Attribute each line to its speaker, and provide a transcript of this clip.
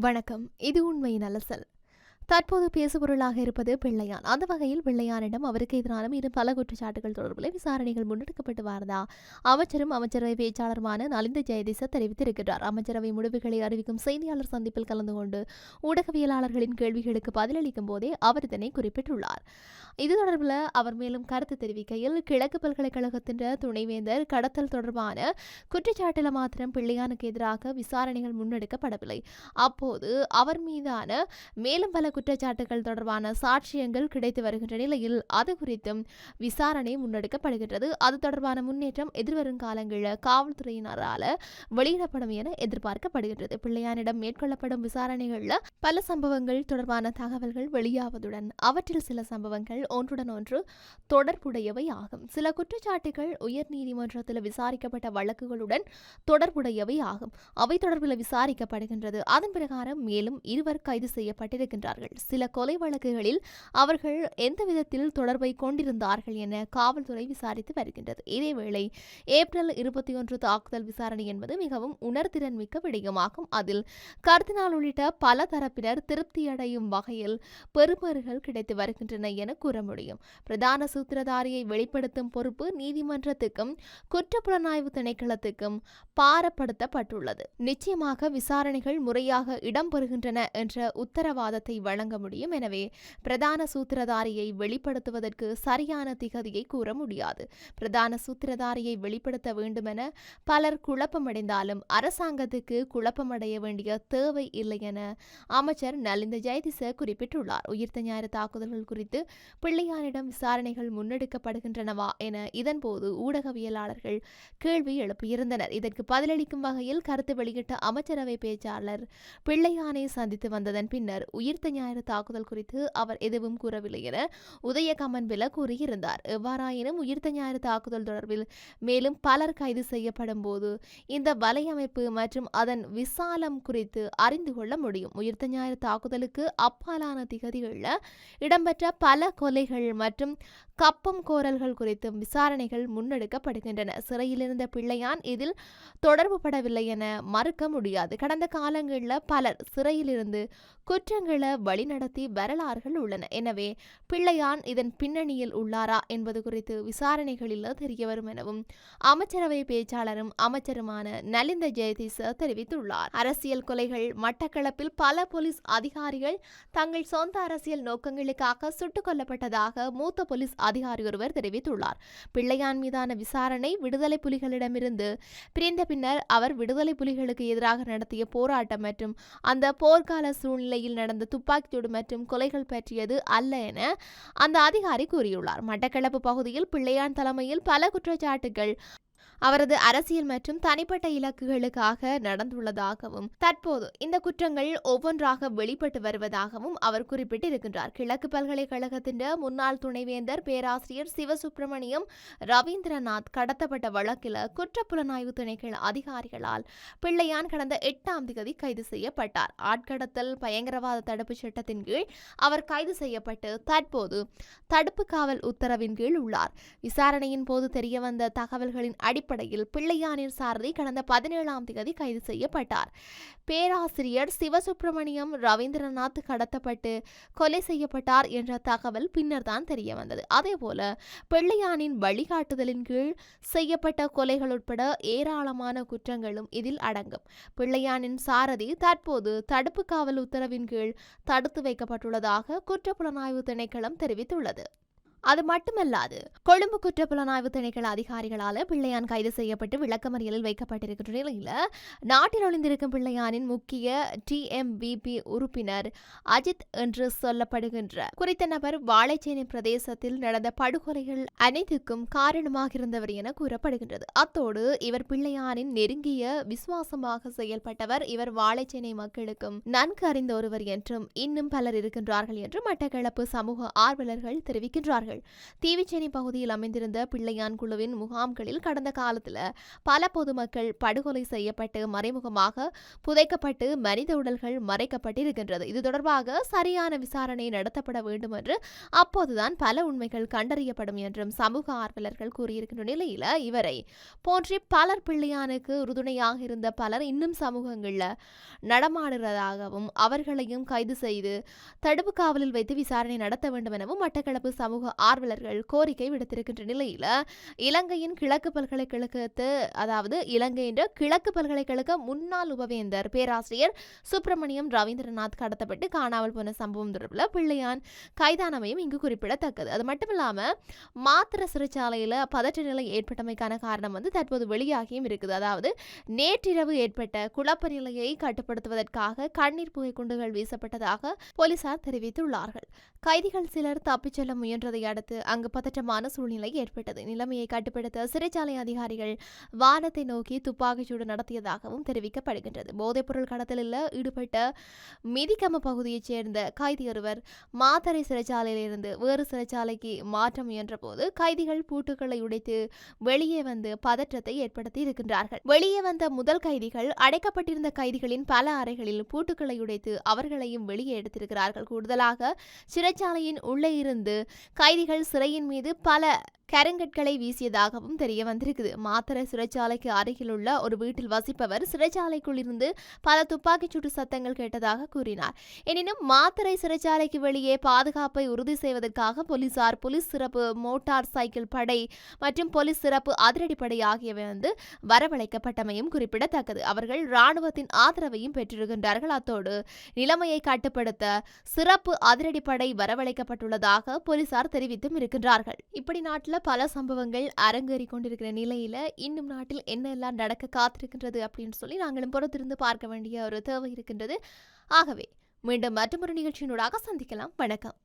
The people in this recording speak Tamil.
Speaker 1: வணக்கம். இது உண்மையின் அலசல். தற்போது பேசுபொருளாக இருப்பது பிள்ளையான். அந்த வகையில் பிள்ளையானிடம் அவருக்கு எதிரான மீண்டும் பல குற்றச்சாட்டுகள் தொடர்பில் விசாரணைகள் முன்னெடுக்கப்பட்டு வருவதா அமைச்சரும் அமைச்சரவை பேச்சாளருமான நலிந்த ஜெயதிச தெரிவித்திருக்கிறார். அமைச்சரவை முடிவுகளை அறிவிக்கும் செய்தியாளர் சந்திப்பில் கலந்து கொண்டு ஊடகவியலாளர்களின் கேள்விகளுக்கு பதிலளிக்கும் போதே அவர் இதனை குறிப்பிட்டுள்ளார். இது தொடர்பில் அவர் மேலும் கருத்து தெரிவிக்கையில், கிழக்கு பல்கலைக்கழகத்தின் துணைவேந்தர் கடத்தல் தொடர்பான குற்றச்சாட்டில் மாத்திரம் பிள்ளையானுக்கு எதிராக விசாரணைகள் முன்னெடுக்கப்படவில்லை. அப்போது அவர் மீதான மேலும் பல குற்றச்சாட்டுகள் தொடர்பான சாட்சியங்கள் கிடைத்து வருகின்ற நிலையில் அது குறித்தும் விசாரணை முன்னெடுக்கப்படுகின்றது. அது தொடர்பான முன்னேற்றம் எதிர்வரும் காலங்களில் காவல்துறையினரால் வெளியிடப்படும் என எதிர்பார்க்கப்படுகின்றது. பிள்ளையானிடம் மேற்கொள்ளப்படும் விசாரணைகளில் பல சம்பவங்கள் தொடர்பான தகவல்கள் வெளியாவதுடன் அவற்றில் சில சம்பவங்கள் ஒன்றுடன் ஒன்று தொடர்புடையவை ஆகும். சில குற்றச்சாட்டுகள் உயர் நீதிமன்றத்தில் விசாரிக்கப்பட்ட வழக்குகளுடன் தொடர்புடையவை ஆகும். அவை தொடர்பில் விசாரிக்கப்படுகின்றது. அதன் பிரகாரம் மேலும் 2 கைது செய்யப்பட்டிருக்கின்றார்கள். சில கொலை வழக்குகளில் அவர்கள் எந்த விதத்தில் தொடர்பை கொண்டிருந்தார்கள் என காவல்துறை விசாரித்து வருகின்றது. இதேவேளை ஏப்ரல் 21 தாக்குதல் விசாரணை என்பது மிகவும் உணர்திறன் மிக்க விடயமாகும். அதில் கர்தினால் உள்ளிட்ட பல தரப்பினர் திருப்தியடையும் வகையில் பெறுபேறுகள் கிடைத்து வருகின்றன என கூற முடியும். பிரதான சூத்திரதாரியை வெளிப்படுத்தும் பொறுப்பு நீதிமன்றத்துக்கும் குற்றப்புலனாய்வு திணைக்களத்துக்கும் பாரப்படுத்தப்பட்டுள்ளது. நிச்சயமாக விசாரணைகள் முறையாக இடம்பெறுகின்றன என்ற உத்தரவாதத்தை வழங்க முடியும். எனவே பிரதான சூத்திரதாரியை வெளிப்படுத்துவதற்கு சரியான திகதியை கூற முடியாது. பிரதான சூத்திரதாரியை வெளிப்படுத்த வேண்டுமென பலர் குழப்பமடைந்தாலும் அரசாங்கத்துக்கு குழப்பமடைய வேண்டிய தேவை இல்லை என அமைச்சர் நலிந்த ஜெயதிச குறிப்பிட்டுள்ளார். உயிர்த்த ஞாயிறு தாக்குதல்கள் குறித்து பிள்ளையானிடம் விசாரணைகள் முன்னெடுக்கப்படுகின்றனவா என இதன்போது ஊடகவியலாளர்கள் கேள்வி எழுப்பியிருந்தனர். இதற்கு பதிலளிக்கும் வகையில் கருத்து வெளியிட்ட அமைச்சரவை பேச்சாளர், பிள்ளையானை சந்தித்து வந்ததன் பின்னர் உயிர்த்த ஞாயிறு தாக்குதல் குறித்து அவர் எதுவும் கூறவில்லை என உதய கமன்பில கூறியிருந்தார். எவ்வாறாயினும் உயிர்த்த ஞாயிறு தாக்குதல் தொடர்பில் மேலும் பலர் கைது செய்யப்படும் போது இந்த வலையமைப்பு மற்றும் அதன் விசாலம் குறித்து அறிந்து கொள்ள முடியும். உயிர்த்த ஞாயிறு தாக்குதலுக்கு அப்பாலான திகதிகளில் இடம்பெற்ற பல கொலைகள் மற்றும் கப்பம் கோரல்கள் குறித்தும் விசாரணைகள் முன்னெடுக்கப்படுகின்றன. சிறையில் இருந்த பிள்ளையான் இதில் தொடர்பு படவில்லை என மறுக்க முடியாது. கடந்த காலங்களில் பலர் சிறையில் இருந்து குற்றங்களை வழிநடத்தி வரலாறுகள் உள்ளன. எனவே பிள்ளையான் இதன் பின்னணியில் உள்ளாரா என்பது குறித்து விசாரணைகளில் தெரியவரும் எனவும் அமைச்சரவை பேச்சாளரும் அமைச்சருமான நலிந்த ஜெயதிச தெரிவித்துள்ளார். அரசியல் கொலைகள் மட்டக்களப்பில் பல போலீஸ் அதிகாரிகள் தங்கள் சொந்த அரசியல் நோக்கங்களுக்காக சுட்டுக் கொல்லப்பட்டதாக மூத்த போலீஸ் அதிகாரி ஒருவர் தெரிவித்துள்ளார். பிள்ளையான் மீதான விசாரணை விடுதலை புலிகளிடமிருந்து பிரிந்த பின்னர் அவர் விடுதலை புலிகளுக்கு எதிராக நடத்திய போராட்டம் மற்றும் அந்த போர்க்கால சூழ்நிலையில் நடந்த துப்பாக்கிச்சூடு மற்றும் கொலைகள் பற்றியது அல்ல என அந்த அதிகாரி கூறியுள்ளார். மட்டக்களப்பு பகுதியில் பிள்ளையான் தலைமையில் பல குற்றச்சாட்டுகள் அவரது அரசியல் மற்றும் தனிப்பட்ட இலக்குகளுக்காக நடந்துள்ளதாகவும் தற்போது இந்த குற்றங்கள் ஒவ்வொன்றாக வெளிப்பட்டு வருவதாகவும் அவர் குறிப்பிட்டிருக்கின்றார். கிழக்கு பல்கலைக்கழகத்தின் முன்னாள் துணைவேந்தர் பேராசிரியர் சிவசுப்பிரமணியம் ரவீந்திரநாத் கடத்தப்பட்ட வழக்கில் குற்றப்புலனாய்வு திணைக்கள அதிகாரிகளால் பிள்ளையான் கடந்த 8ஆம் தேதி கைது செய்யப்பட்டார். ஆட்கடத்தல் பயங்கரவாத தடுப்பு சட்டத்தின் கீழ் அவர் கைது செய்யப்பட்டு தற்போது தடுப்பு காவல் உத்தரவின் கீழ் உள்ளார். விசாரணையின் போது தெரியவந்த தகவல்களின் அடிப்படையில் பிள்ளையானின் சாரதி கடந்த 17ஆம் தேதி கைது செய்யப்பட்டார். பேராசிரியர் சிவசுப்பிரமணியம் ரவீந்திரநாத் கடத்தப்பட்டு கொலை செய்யப்பட்டார் என்ற தகவல் பின்னர் தான் தெரிய வந்தது. அதேபோல பிள்ளையானின் வழிகாட்டுதலின் கீழ் செய்யப்பட்ட கொலைகள் உட்பட ஏராளமான குற்றங்களும் இதில் அடங்கும். பிள்ளையானின் சாரதி தற்போது தடுப்பு காவல் உத்தரவின் கீழ் தடுத்து வைக்கப்பட்டுள்ளதாக குற்றப்புலனாய்வு திணைக்களம் தெரிவித்துள்ளது. அது மட்டுமல்லாது கொழும்பு குற்றப்புலனாய்வு திணைக்கள அதிகாரிகளால் பிள்ளையான் கைது செய்யப்பட்டு விளக்கமறியலில் வைக்கப்பட்டிருக்கின்ற நிலையில் நாட்டில் ஒளிந்திருக்கும் பிள்ளையானின் முக்கிய TMVP உறுப்பினர் அஜித் என்று சொல்லப்படுகின்ற குறித்த நபர் வாழைச்சேனை பிரதேசத்தில் நடந்த படுகொலைகள் அனைத்துக்கும் காரணமாக இருந்தவர் என கூறப்படுகின்றது. அத்தோடு இவர் பிள்ளையானின் நெருங்கிய விசுவாசமாக செயல்பட்டவர். இவர் வாழைச்சேனை மக்களுக்கும் நன்கு அறிந்த ஒருவர் என்றும் இன்னும் பலர் இருக்கின்றார்கள் என்று மட்டக்களப்பு சமூக ஆர்வலர்கள் தெரிவிக்கின்றார்கள். தெரிவித்துள்ளார்கள். தீவிச்சேனை பகுதியில் அமைந்திருந்த பிள்ளையான் குழுவின் முகாம்களில் கடந்த காலத்தில் பல பொதுமக்கள் படுகொலை செய்யப்பட்டு மறைமுகமாக புதைக்கப்பட்டு மனித உடல்கள் மறைக்கப்பட்டிருக்கின்றது. இது தொடர்பாக சரியான விசாரணை நடத்தப்பட வேண்டும் என்று அப்போதுதான் பல உண்மைகள் கண்டறியப்படும் என்றும் சமூக ஆர்வலர்கள் கூறியிருக்கின்ற நிலையில் இவரை போன்றி பலர் பிள்ளையானுக்கு உறுதுணையாக இருந்த பலர் இன்னும் சமூகங்களில் நடமாடுவதாகவும் அவர்களையும் கைது செய்து தடுப்பு காவலில் வைத்து விசாரணை நடத்த வேண்டும் எனவும் மட்டக்களப்பு சமூக ஆர்வலர்கள் கோரிக்கை விடுத்திருக்கின்ற நிலையில் இலங்கையின் கிழக்கு பல்கலைக்கழகத்து இலங்கையின் கிழக்கு பல்கலைக்கழக முன்னாள் உபவேந்தர் பேராசிரியர் சுப்பிரமணியம் ரவீந்திரநாத் கடத்தப்பட்டு காணாமல் போன சம்பவம் தொடர்பில் பிள்ளையான் கைதானமையும் இங்கு குறிப்பிடத்தக்கது. அது மட்டுமில்லாமல் மாத்திர சிறைச்சாலையில் பதற்ற நிலை ஏற்பட்டமைக்கான காரணம் தற்போது வெளியாகியும் இருக்குது. அதாவது நேற்றிரவு ஏற்பட்ட குழப்ப நிலையை கட்டுப்படுத்துவதற்காக கண்ணீர் புகை குண்டுகள் வீசப்பட்டதாக போலீசார் தெரிவித்துள்ளார்கள். கைதிகள் சிலர் தப்பிச் செல்ல முயன்றதை அடுத்து அங்கு பதற்றமான சூழ்நிலை ஏற்பட்டது. நிலைமையை கட்டுப்படுத்த சிறைச்சாலை அதிகாரிகள் வானத்தை நோக்கி துப்பாக்கிச்சூடு நடத்தியதாகவும் தெரிவிக்கப்படுகின்றது. போதைப்பொருள் கடத்தலில் ஈடுபட்ட மிதிக்கம பகுதியைச் சேர்ந்த கைதி ஒருவர் மாத்தறை சிறைச்சாலையிலிருந்து வேறு சிறைச்சாலைக்கு மாற்ற முயன்ற போது கைதிகள் பூட்டுக்களை உடைத்து வெளியே வந்து பதற்றத்தை ஏற்படுத்தி இருக்கின்றார்கள். வெளியே வந்த முதல் கைதிகள் அடைக்கப்பட்டிருந்த கைதிகளின் பல அறைகளில் பூட்டுக்களை உடைத்து அவர்களையும் வெளியே எடுத்திருக்கிறார்கள். கூடுதலாக சிறைச்சாலையின் உள்ளே இருந்து கைதிகள் சிறையின் மீது பல கருங்கற்களை வீசியதாகவும் தெரிய வந்திருக்குது. மாத்தறை சிறைச்சாலைக்கு அருகில் உள்ள ஒரு வீட்டில் வசிப்பவர் சிறைச்சாலைக்குள் இருந்து பல துப்பாக்கிச்சூட்டு சத்தங்கள் கேட்டதாக கூறினார். எனினும் மாத்தறை சிறைச்சாலைக்கு வெளியே பாதுகாப்பை உறுதி செய்வதற்காக போலீசார் போலீஸ் சிறப்பு மோட்டார் சைக்கிள் படை மற்றும் போலீஸ் சிறப்பு அதிரடிப்படை ஆகியவை வரவழைக்கப்பட்டமையும் குறிப்பிடத்தக்கது. அவர்கள் இராணுவத்தின் ஆதரவையும் பெற்றிருக்கின்றார்கள். அத்தோடு நிலைமையை கட்டுப்படுத்த சிறப்பு அதிரடிப்படை வரவழைக்கப்பட்டுள்ளதாக போலீசார் தெரிவித்தும் இருக்கின்றார்கள். இப்படி நாட்டில் பல சம்பவங்கள் அரங்கேறி கொண்டிருக்கிற நிலையில இன்னும் நாட்டில் என்னெல்லாம் நடக்க காத்திருக்கின்றது அப்படின்னு சொல்லி நாங்களும் பொறுத்திருந்து பார்க்க வேண்டிய ஒரு தேவை இருக்கின்றது. ஆகவே மீண்டும் மற்றொரு நிகழ்ச்சியினூடாக சந்திக்கலாம். வணக்கம்.